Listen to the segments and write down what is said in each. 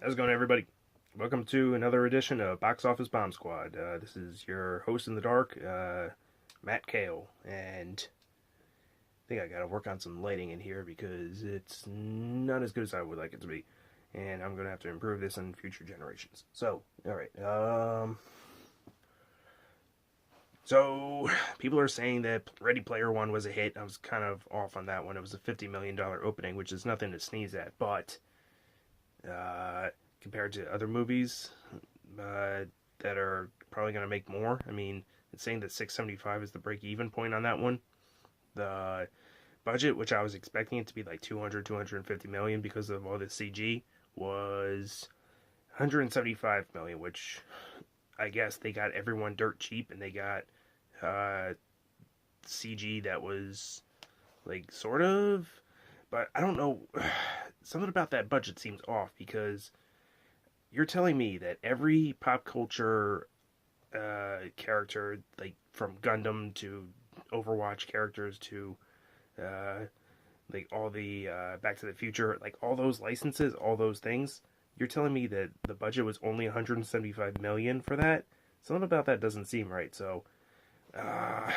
How's it going, everybody? Welcome to another edition of Box Office Bomb Squad. This is your host in the dark, Matt Kale, and I think I gotta work on some lighting in here because it's not as good as I would like it to be, and I'm gonna have to improve this in future generations. So, all right. So people are saying that Ready Player One was a hit. I was kind of off on that one. It was a $50 million opening, which is nothing to sneeze at, but uh, compared to other movies that are probably going to make more. I mean, it's saying that 675 is the break-even point on that one. The budget, which I was expecting it to be like 250 million because of all the CG, was 175 million, which I guess they got everyone dirt cheap, and they got CG that was like sort of, but I don't know. Something about that budget seems off because you're telling me that every pop culture character, like from Gundam to Overwatch characters to uh, like all the Back to the Future, like all those licenses, all those things, you're telling me that the budget was only 175 million for that? Something about that doesn't seem right. Uh,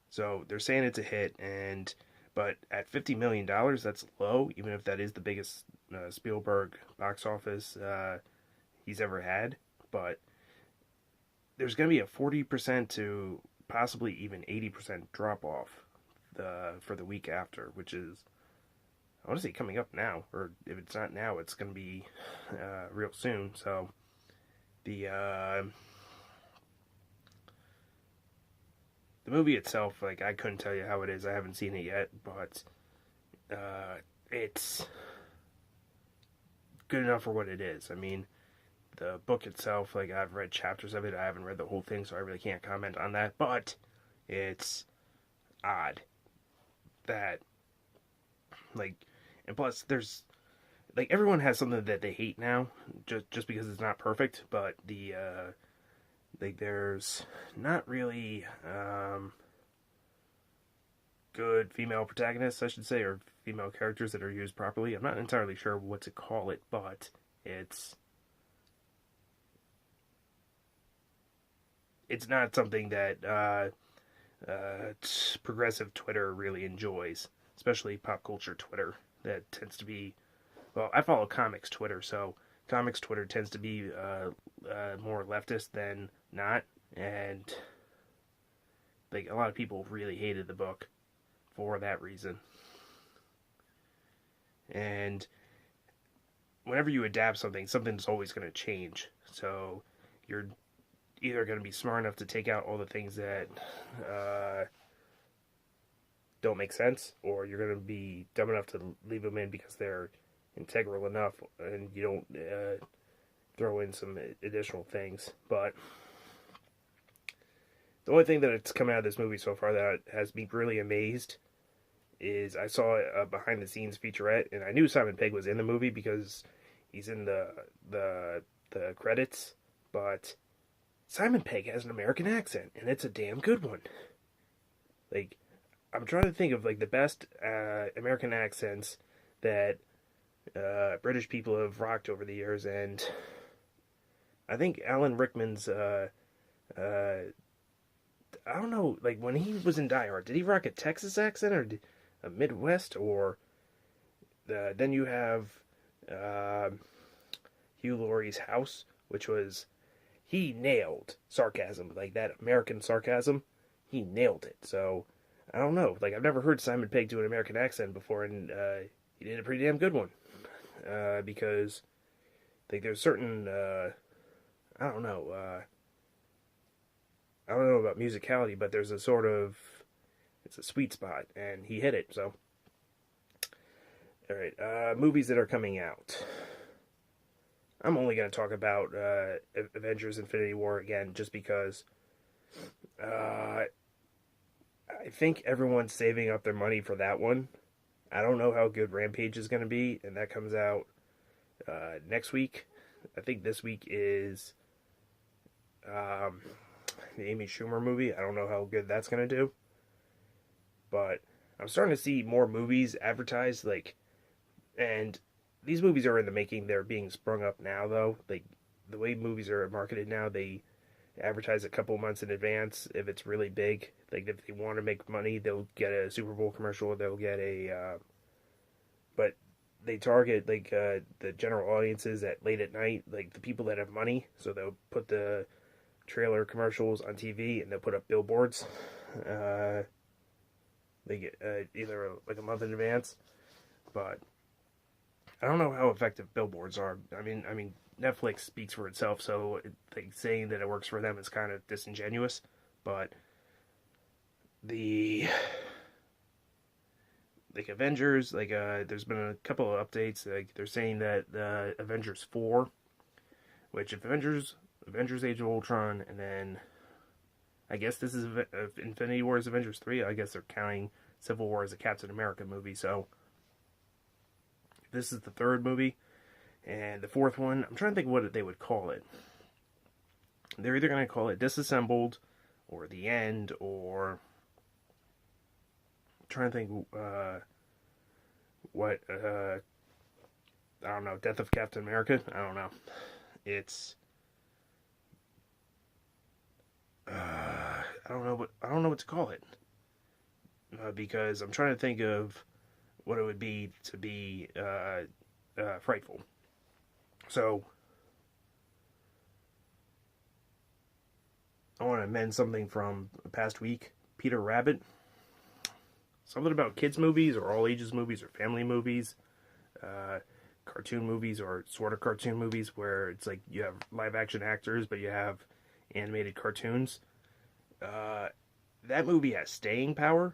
so they're saying it's a hit, and but at $50 million, that's low, even if that is the biggest Spielberg box office he's ever had. But there's going to be a 40% to possibly even 80% drop off for the week after, which is, I want to say, coming up now, or if it's not now, it's going to be real soon. So the movie itself, like, I couldn't tell you how it is. I haven't seen it yet, but it's good enough for what it is. I mean, the book itself, like, I've read chapters of it. I haven't read the whole thing, so I really can't comment on that. But it's odd that, like, and plus, there's, like, everyone has something that they hate now, just because it's not perfect. But like, there's not really good female protagonists, I should say, or female characters that are used properly. I'm not entirely sure what to call it, but it's not something that progressive Twitter really enjoys, especially pop culture Twitter. That tends to be, well, I follow comics Twitter, so comics Twitter tends to be more leftist than not, and like a lot of people really hated the book for that reason. And whenever you adapt something, something's always going to change. So you're either going to be smart enough to take out all the things that don't make sense, or you're going to be dumb enough to leave them in because they're integral enough, and you don't throw in some additional things. But the only thing that's come out of this movie so far that has me really amazed is I saw a behind the scenes featurette, and I knew Simon Pegg was in the movie because he's in the credits, but Simon Pegg has an American accent, and it's a damn good one. Like, I'm trying to think of like the best American accents that British people have rocked over the years, and I think Alan Rickman's I don't know, like when he was in Die Hard, did he rock a Texas accent or a Midwest, or then you have Hugh Laurie's House, which was, he nailed sarcasm, like that American sarcasm. He nailed it. So I don't know, like I've never heard Simon Pegg do an American accent before, and he did a pretty damn good one. Because like there's certain I don't know. I don't know about musicality, but there's a sort of, it's a sweet spot, and he hit it. So, all right, movies that are coming out. I'm only going to talk about Avengers: Infinity War again, just because I think everyone's saving up their money for that one. I don't know how good Rampage is going to be, and that comes out next week. I think this week is the Amy Schumer movie. I don't know how good that's going to do. But I'm starting to see more movies advertised, like, and these movies are in the making. They're being sprung up now, though. Like the way movies are marketed now, they advertise a couple months in advance if it's really big. Like if they want to make money, they'll get a Super Bowl commercial. They'll get but they target like the general audiences at late at night, like the people that have money. So they'll put the trailer commercials on TV and they'll put up billboards. Uh, they get either like a month in advance, but I don't know how effective billboards are. I mean, Netflix speaks for itself, so like saying that it works for them is kind of disingenuous. But the like Avengers, like there's been a couple of updates. Like they're saying that Avengers 4, which if Avengers Age of Ultron, and then I guess this is Infinity War's Avengers 3. I guess they're counting Civil War as a Captain America movie. So this is the third movie. And the fourth one, I'm trying to think what they would call it. They're either going to call it Disassembled or The End, or I'm trying to think what, I don't know, Death of Captain America? I don't know. It's, I don't know what to call it. Because I'm trying to think of what it would be to be frightful. So, I want to amend something from the past week. Peter Rabbit. Something about kids' movies, or all ages movies, or family movies. Cartoon movies, or sort of cartoon movies, where it's like you have live action actors, but you have animated cartoons. That movie has staying power.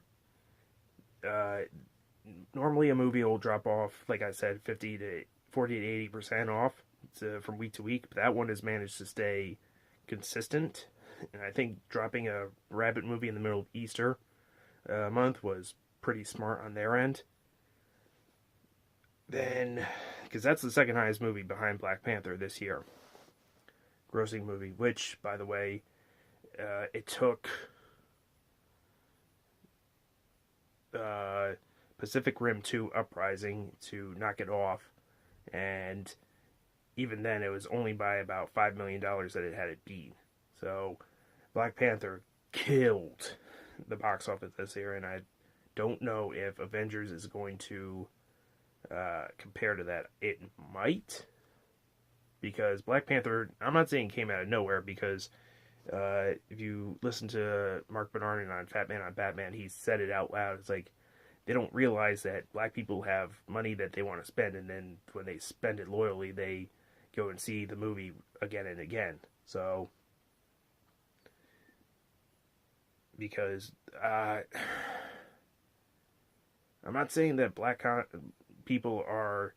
Normally a movie will drop off, like I said, 40 to 80% off from week to week, but that one has managed to stay consistent. And I think dropping a Rabbit movie in the middle of Easter month was pretty smart on their end. Then, because that's the second highest movie behind Black Panther this year. Grossing movie, which, by the way, it took Pacific Rim 2 Uprising to knock it off, and even then it was only by about $5 million that it had it beat. So Black Panther killed the box office this year, and I don't know if Avengers is going to compare to that. It might, because Black Panther, I'm not saying came out of nowhere, because if you listen to Mark Bernardin on Fat Man on Batman, he said it out loud. It's like, they don't realize that black people have money that they want to spend, and then when they spend it loyally, they go and see the movie again and again. So, because I'm not saying that black people are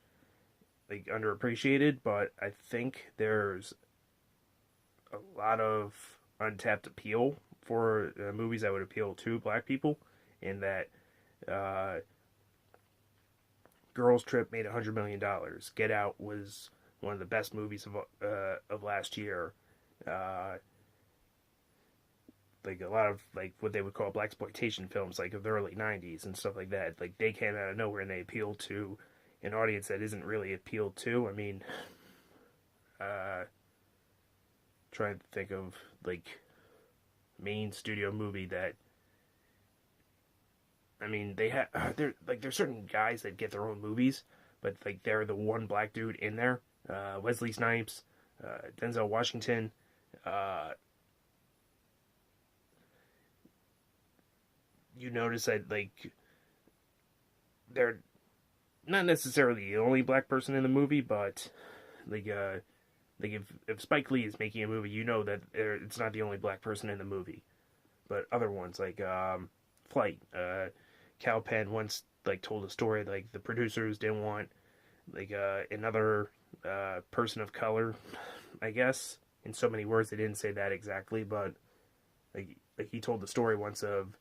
like underappreciated, but I think there's a lot of untapped appeal for movies that would appeal to black people, in that Girls Trip made $100 million. Get Out was one of the best movies of last year. Like a lot of like what they would call blaxploitation films, like of the early '90s and stuff like that. Like they came out of nowhere and they appealed to an audience that isn't really appealed to. I mean, trying to think of like main studio movie that. I mean, they have there's certain guys that get their own movies, but like they're the one black dude in there. Wesley Snipes, Denzel Washington. You notice that like they're not necessarily the only black person in the movie, but like if Spike Lee is making a movie, you know that it's not the only black person in the movie. But other ones like Flight, Cal Penn once like told a story like the producers didn't want like another person of color, I guess. In so many words, they didn't say that exactly, but like he told the story once of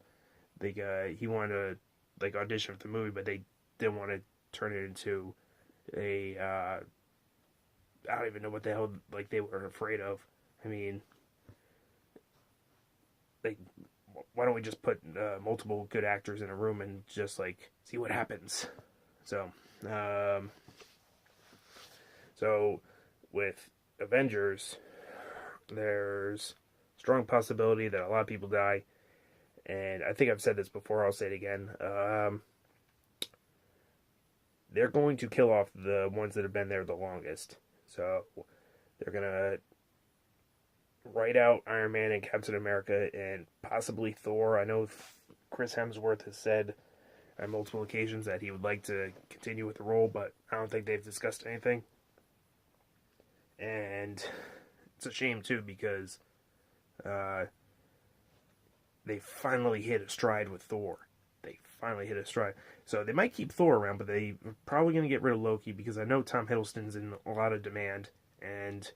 like he wanted to like audition for the movie, but they didn't want to turn it into a I don't even know what the hell like they were afraid of. I mean, like, why don't we just put multiple good actors in a room and just like see what happens? So So with Avengers, there's strong possibility that a lot of people die, and I think I've said this before. I'll say it again. They're going to kill off the ones that have been there the longest. So they're gonna write out Iron Man and Captain America and possibly Thor. I know Chris Hemsworth has said on multiple occasions that he would like to continue with the role, but I don't think they've discussed anything. And it's a shame too because they finally hit a stride with Thor. They finally hit a stride. So they might keep Thor around, but they're probably going to get rid of Loki because I know Tom Hiddleston's in a lot of demand. And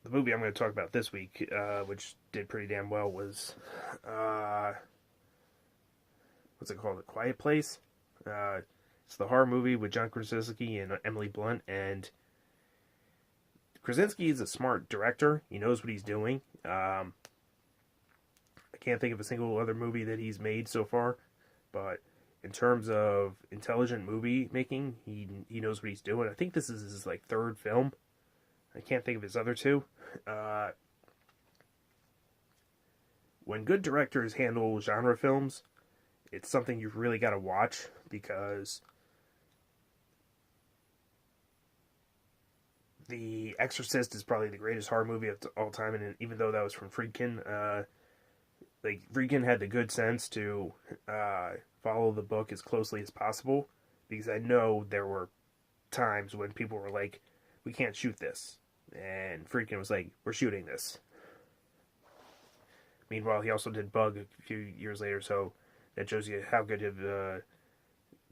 the movie I'm going to talk about this week, which did pretty damn well, was what's it called? A Quiet Place. It's the horror movie with John Krasinski and Emily Blunt. And Krasinski is a smart director. He knows what he's doing. I can't think of a single other movie that he's made so far, but in terms of intelligent movie making, he knows what he's doing. I think this is his like third film. I can't think of his other two. When good directors handle genre films, it's something you've really got to watch because The Exorcist is probably the greatest horror movie of all time, and even though that was from Friedkin, Friedkin had the good sense to follow the book as closely as possible, because I know there were times when people were like, "We can't shoot this," and Friedkin was like, "We're shooting this." Meanwhile, he also did Bug a few years later, so that shows you how good of a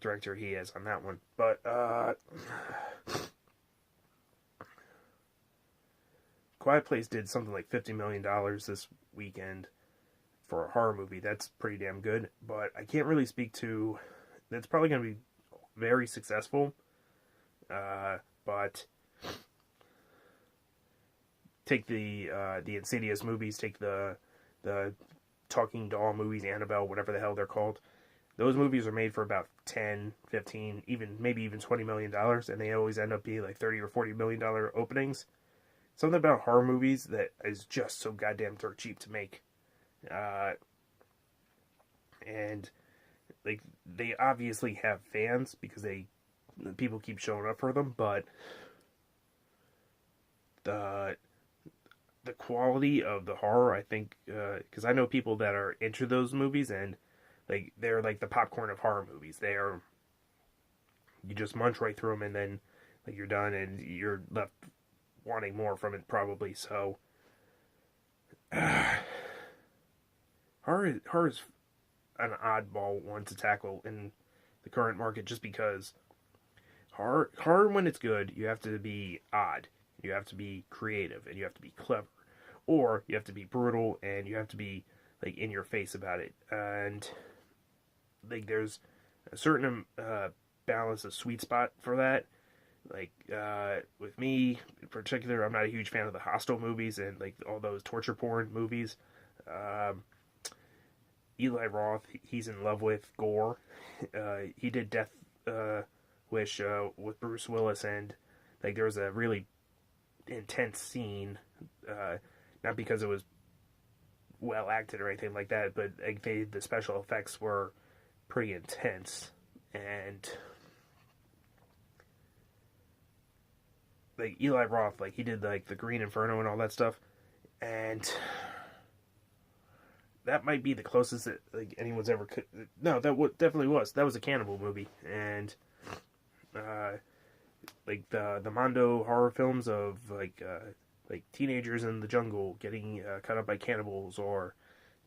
director he is on that one. But Quiet Place did something like $50 million this weekend for a horror movie. That's pretty damn good, but I can't really speak to... That's probably going to be very successful, but take the Insidious movies, take the Talking Doll movies, Annabelle, whatever the hell they're called. Those movies are made for about 10, 15, maybe even $20 million, and they always end up being like $30 or $40 million openings. Something about horror movies that is just so goddamn dirt cheap to make. And like they obviously have fans because people keep showing up for them, but the quality of the horror, I think, because I know people that are into those movies, and like they're like the popcorn of horror movies. You just munch right through them, and then like you're done, and you're left wanting more from it probably. So horror is an oddball one to tackle in the current market, just because horror when it's good, you have to be odd, you have to be creative, and you have to be clever, or you have to be brutal, and you have to be like in your face about it. And like there's a certain balance, a sweet spot for that. Like with me in particular, I'm not a huge fan of the Hostel movies and like all those torture porn movies. Eli Roth, he's in love with gore. He did Death Wish with Bruce Willis, and like there was a really intense scene, not because it was well acted or anything like that, but like the special effects were pretty intense. And like Eli Roth, like he did like the Green Inferno and all that stuff, and that might be the closest that like anyone's ever could. No, definitely was. That was a cannibal movie, and like the Mondo horror films of like teenagers in the jungle getting cut up by cannibals, or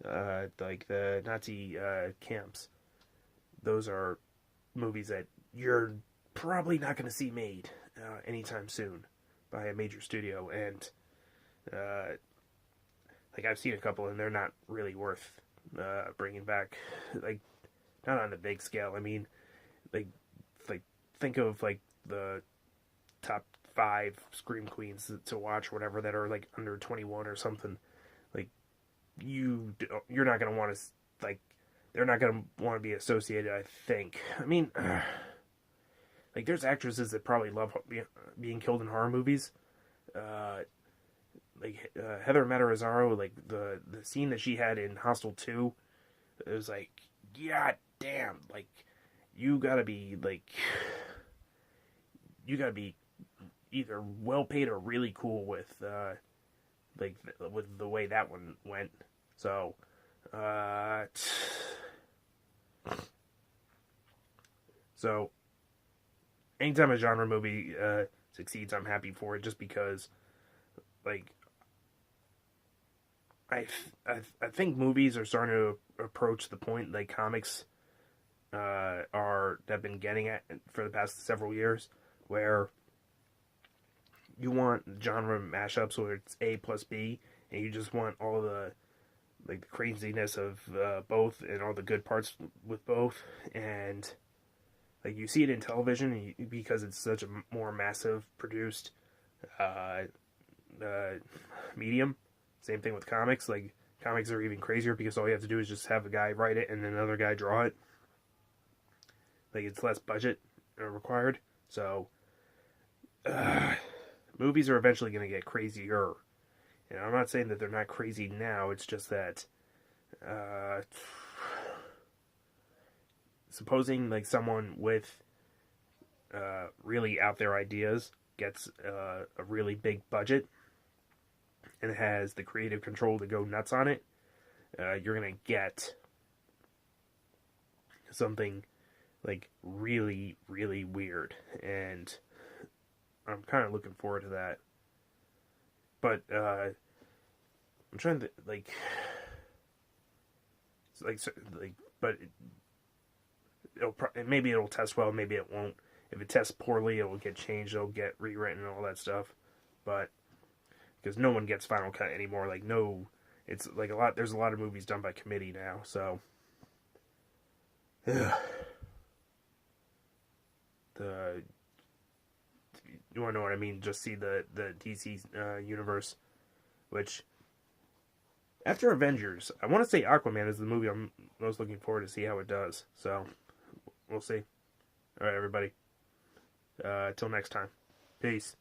like the Nazi camps. Those are movies that you're probably not going to see made anytime soon by a major studio, and like I've seen a couple, and they're not really worth bringing back. Like not on a big scale. I mean, like think of like the top 5 Scream Queens to watch, or whatever, that are like under 21 or something. Like you're not gonna want to like. They're not going to want to be associated, I think. I mean, like there's actresses that probably love being killed in horror movies. Heather Matarazzo, like the scene that she had in Hostel 2, it was like, god damn, like you gotta be like, you gotta be either well paid or really cool with with the way that one went. So, uh, so anytime a genre movie succeeds, I'm happy for it, just because like I think movies are starting to approach the point like comics are have been getting at for the past several years, where you want genre mashups where it's A plus B, and you just want all the like the craziness of both and all the good parts with both, and like you see it in television because it's such a more massive produced uh, uh, medium. Same thing with comics. Like comics are even crazier because all you have to do is just have a guy write it and then another guy draw it. Like it's less budget required. So movies are eventually going to get crazier. And I'm not saying that they're not crazy now. It's just that supposing like someone with really out there ideas gets a really big budget and has the creative control to go nuts on it, you're gonna get something like really, really weird, and I'm kind of looking forward to that. But I'm trying to but maybe it'll test well, maybe it won't. If it tests poorly, it will get changed, it'll get rewritten and all that stuff. But because no one gets Final Cut anymore, like no, it's like a lot. There's a lot of movies done by committee now, so the you want to know what I mean? Just see the DC universe, which after Avengers, I want to say Aquaman is the movie I'm most looking forward to see how it does. So we'll see. All right, everybody. Till next time. Peace.